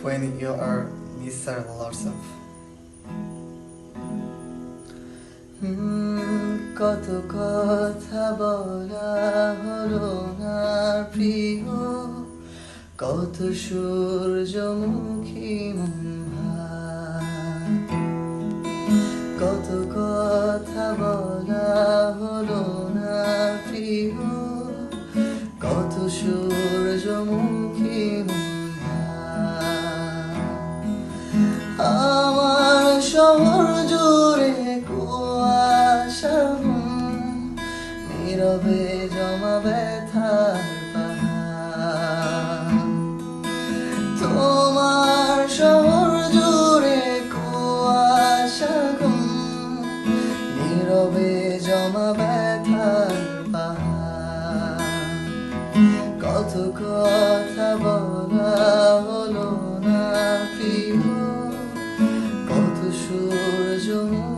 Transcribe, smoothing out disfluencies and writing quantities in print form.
when you are missing lots of কত কথা বলা হলো না প্রিয়, কত সূর্যমুখী মন ভার। কত কথা বলা হলো না প্রিয়, কত সূর্যমুখী মন ভার। আমার শহর জুড়ে কুয়াশা, নীরবে জমা ব্যথার পাহাড়। তোমার শহর জুড়ে কুয়াশা, নীরবে জমা ব্যথার পাহাড়। কত কথা বলা হলো না প্রিয়, কত সূর্যমুখী